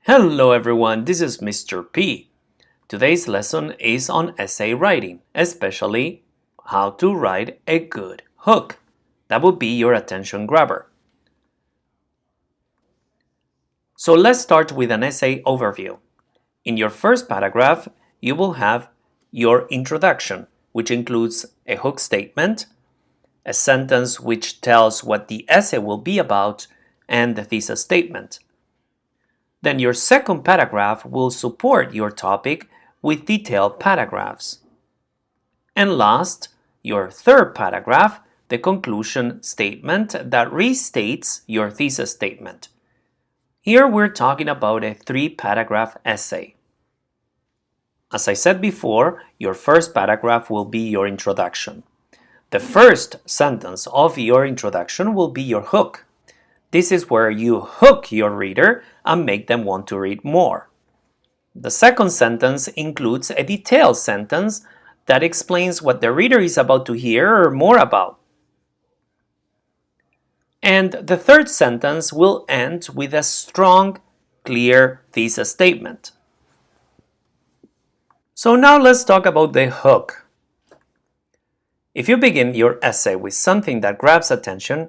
Hello everyone, this is Mr. P. Today's lesson is on essay writing, especially how to write a good hook. That would be your attention grabber. So let's start with an essay overview. In your first paragraph, you will have your introduction, which includes a hook statement, a sentence which tells what the essay will be about, and the thesis statement. Then your second paragraph will support your topic with detailed paragraphs. And last, your third paragraph, the conclusion statement that restates your thesis statement. Here we're talking about a 3-paragraph essay. As I said before, your first paragraph will be your introduction. The first sentence of your introduction will be your hook. This is where you hook your reader and make them want to read more. The second sentence includes a detailed sentence that explains what the reader is about to hear or more about. And the third sentence will end with a strong, clear thesis statement. So now let's talk about the hook. If you begin your essay with something that grabs attention,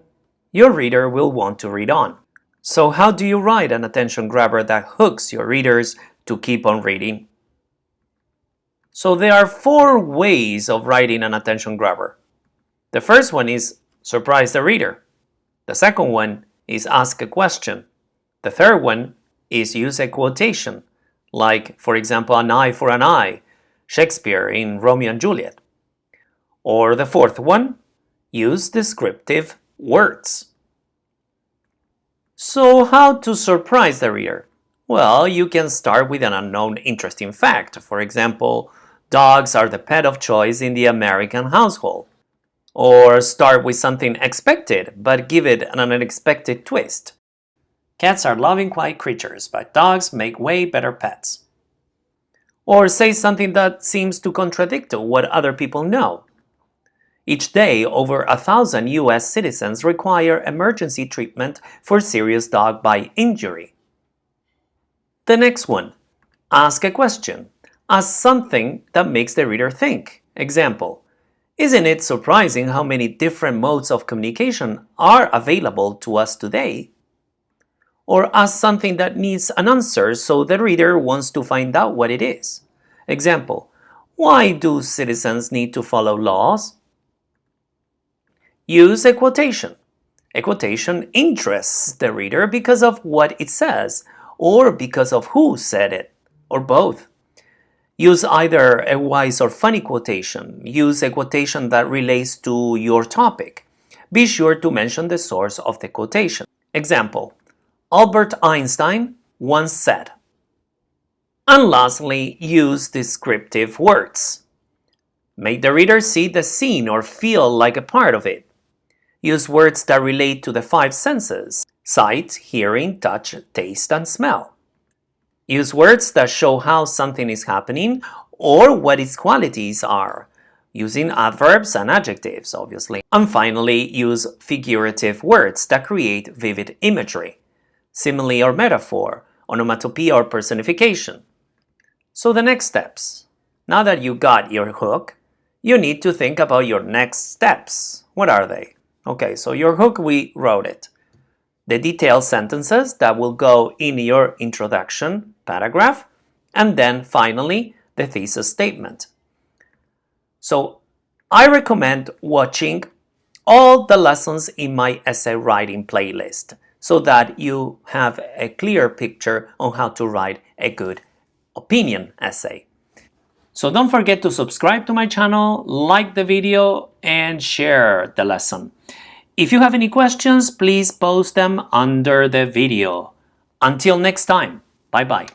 your reader will want to read on. So how do you write an attention grabber that hooks your readers to keep on reading? So there are 4 ways of writing an attention grabber. The first one is surprise the reader. The second one is ask a question. The third one is use a quotation, like, for example, an eye for an eye, Shakespeare in Romeo and Juliet. Or the fourth one, use descriptive words. So how to surprise the reader? Well, you can start with an unknown interesting fact. For example, dogs are the pet of choice in the American household. Or start with something expected, but give it an unexpected twist. Cats are loving, quiet creatures, but dogs make way better pets. Or say something that seems to contradict what other people know. Each day, over 1,000 U.S. citizens require emergency treatment for serious dog bite injury. The next one, ask a question. Ask something that makes the reader think. Example, isn't it surprising how many different modes of communication are available to us today? Or ask something that needs an answer so the reader wants to find out what it is. Example, why do citizens need to follow laws? Use a quotation. A quotation interests the reader because of what it says, or because of who said it, or both. Use either a wise or funny quotation. Use a quotation that relates to your topic. Be sure to mention the source of the quotation. Example, Albert Einstein once said. And lastly, use descriptive words. Make the reader see the scene or feel like a part of it. Use words that relate to the 5 senses: sight, hearing, touch, taste, and smell. Use words that show how something is happening or what its qualities are, using adverbs and adjectives, obviously. And finally, use figurative words that create vivid imagery, simile or metaphor, onomatopoeia or personification. So the next steps. Now that you got your hook, you need to think about your next steps. What are they? Okay, so your hook, we wrote it. The detailed sentences that will go in your introduction paragraph, and then finally the thesis statement. So I recommend watching all the lessons in my essay writing playlist so that you have a clear picture on how to write a good opinion essay. So don't forget to subscribe to my channel, like the video, and share the lesson. If you have any questions, please post them under the video. Until next time, bye-bye.